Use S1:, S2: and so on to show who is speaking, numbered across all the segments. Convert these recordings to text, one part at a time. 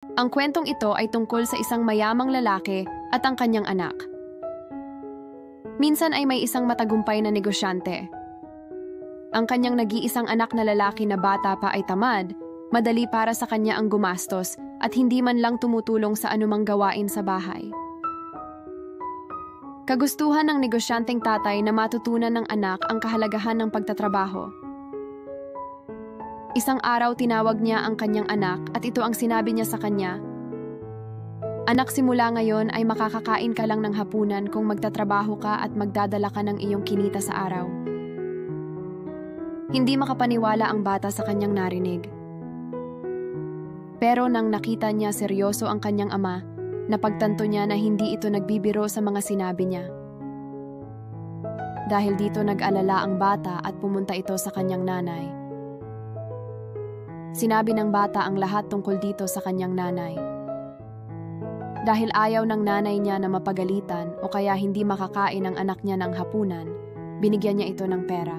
S1: Ang kwentong ito ay tungkol sa isang mayamang lalaki at ang kanyang anak. Minsan ay may isang matagumpay na negosyante. Ang kanyang nag-iisang anak na lalaki na bata pa ay tamad, madali para sa kanya ang gumastos at hindi man lang tumutulong sa anumang gawain sa bahay. Kagustuhan ng negosyanteng tatay na matutunan ng anak ang kahalagahan ng pagtatrabaho. Isang araw tinawag niya ang kanyang anak at ito ang sinabi niya sa kanya, "Anak, simula ngayon ay makakakain ka lang ng hapunan kung magtatrabaho ka at magdadala ka ng iyong kinita sa araw." Hindi makapaniwala ang bata sa kanyang narinig. Pero nang nakita niya seryoso ang kanyang ama, napagtanto niya na hindi ito nagbibiro sa mga sinabi niya. Dahil dito nag-alala ang bata at pumunta ito sa kanyang nanay. Sinabi ng bata ang lahat tungkol dito sa kanyang nanay. Dahil ayaw ng nanay niya na mapagalitan o kaya hindi makakain ang anak niya ng hapunan, binigyan niya ito ng pera.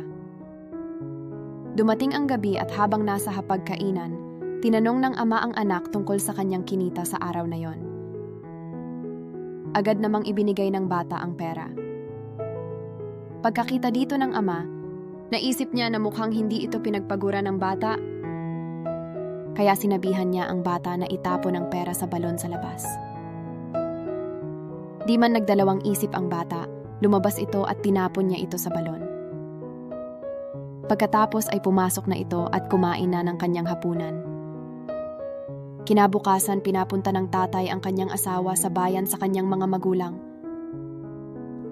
S1: Dumating ang gabi at habang nasa hapagkainan, tinanong ng ama ang anak tungkol sa kanyang kinita sa araw na yon. Agad namang ibinigay ng bata ang pera. Pagkakita dito ng ama, naisip niya na mukhang hindi ito pinagpaguran ng bata, kaya sinabihan niya ang bata na itapon ang pera sa balon sa labas. Di man nagdalawang isip ang bata, lumabas ito at tinapon niya ito sa balon. Pagkatapos ay pumasok na ito at kumain na ng kanyang hapunan. Kinabukasan, pinapunta ng tatay ang kanyang asawa sa bayan sa kanyang mga magulang.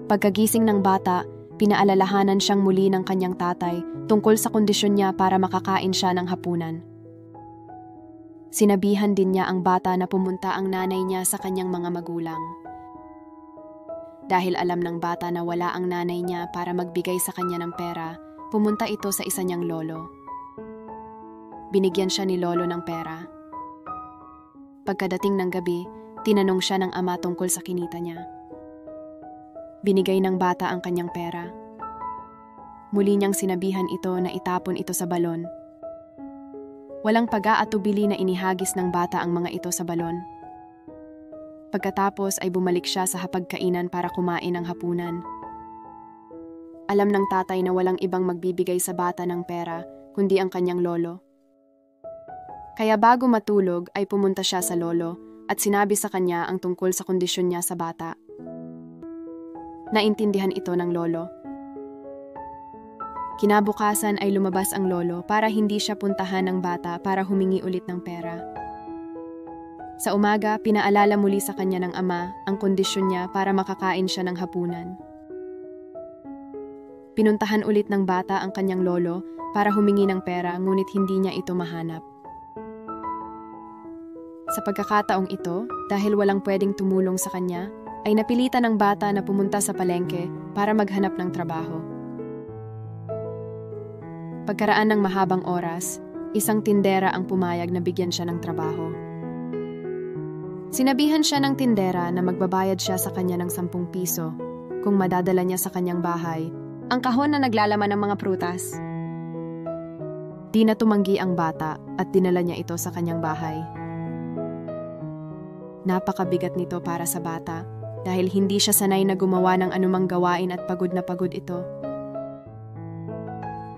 S1: Pagkagising ng bata, pinaalalahanan siyang muli ng kanyang tatay tungkol sa kondisyon niya para makakain siya ng hapunan. Sinabihan din niya ang bata na pumunta ang nanay niya sa kanyang mga magulang. Dahil alam ng bata na wala ang nanay niya para magbigay sa kanya ng pera, pumunta ito sa isa niyang lolo. Binigyan siya ni lolo ng pera. Pagkadating ng gabi, tinanong siya ng ama tungkol sa kinita niya. Binigay ng bata ang kanyang pera. Muli niyang sinabihan ito na itapon ito sa balon. Walang pag-aatubili na inihagis ng bata ang mga ito sa balon. Pagkatapos ay bumalik siya sa hapagkainan para kumain ng hapunan. Alam ng tatay na walang ibang magbibigay sa bata ng pera kundi ang kanyang lolo. Kaya bago matulog ay pumunta siya sa lolo at sinabi sa kanya ang tungkol sa kondisyon niya sa bata. Naintindihan ito ng lolo. Kinabukasan ay lumabas ang lolo para hindi siya puntahan ng bata para humingi ulit ng pera. Sa umaga, pinaalala muli sa kanya ng ama ang kondisyon niya para makakain siya ng hapunan. Pinuntahan ulit ng bata ang kanyang lolo para humingi ng pera ngunit hindi niya ito mahanap. Sa pagkakataong ito, dahil walang pwedeng tumulong sa kanya, ay napilitan ng bata na pumunta sa palengke para maghanap ng trabaho. Pagkaraan ng mahabang oras, isang tindera ang pumayag na bigyan siya ng trabaho. Sinabihan siya ng tindera na magbabayad siya sa kanya ng 10 piso kung madadala niya sa kanyang bahay ang kahon na naglalaman ng mga prutas. Di na tumanggi ang bata at dinala niya ito sa kanyang bahay. Napakabigat nito para sa bata dahil hindi siya sanay na gumawa ng anumang gawain at pagod na pagod ito.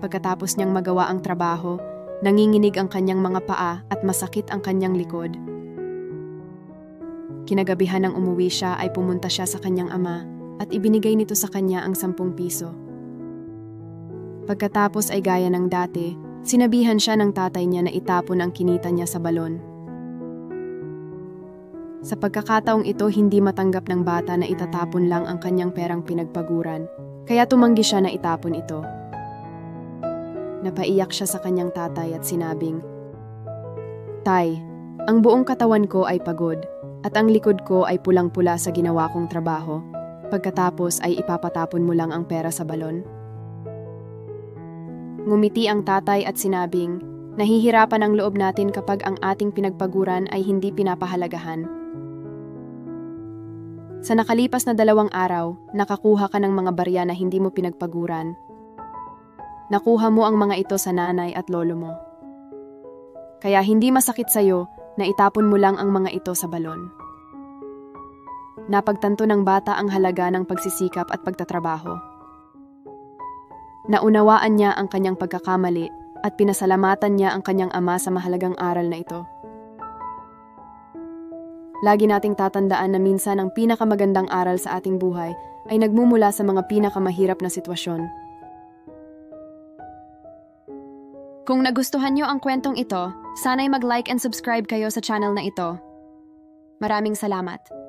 S1: Pagkatapos niyang magawa ang trabaho, nanginginig ang kanyang mga paa at masakit ang kanyang likod. Kinagabihan nang umuwi siya ay pumunta siya sa kanyang ama at ibinigay nito sa kanya ang 10 piso. Pagkatapos ay gaya ng dati, sinabihan siya ng tatay niya na itapon ang kinita niya sa balon. Sa pagkakataong ito, hindi matanggap ng bata na itatapon lang ang kanyang perang pinagpaguran, kaya tumanggi siya na itapon ito. Napaiyak siya sa kanyang tatay at sinabing, "Tay, ang buong katawan ko ay pagod at ang likod ko ay pulang-pula sa ginawa kong trabaho. Pagkatapos ay ipapatapon mo lang ang pera sa balon?" Ngumiti ang tatay at sinabing, "Nahihirapan ang loob natin kapag ang ating pinagpaguran ay hindi pinapahalagahan." Sa nakalipas na 2 araw, nakakuha ka ng mga barya na hindi mo pinagpaguran. Nakuha mo ang mga ito sa nanay at lolo mo. Kaya hindi masakit sa'yo na itapon mo lang ang mga ito sa balon. Napagtanto ng bata ang halaga ng pagsisikap at pagtatrabaho. Naunawaan niya ang kanyang pagkakamali at pinasalamatan niya ang kanyang ama sa mahalagang aral na ito. Lagi nating tatandaan na minsan ang pinakamagandang aral sa ating buhay ay nagmumula sa mga pinakamahirap na sitwasyon. Kung nagustuhan niyo ang kwentong ito, sana'y mag-like and subscribe kayo sa channel na ito. Maraming salamat.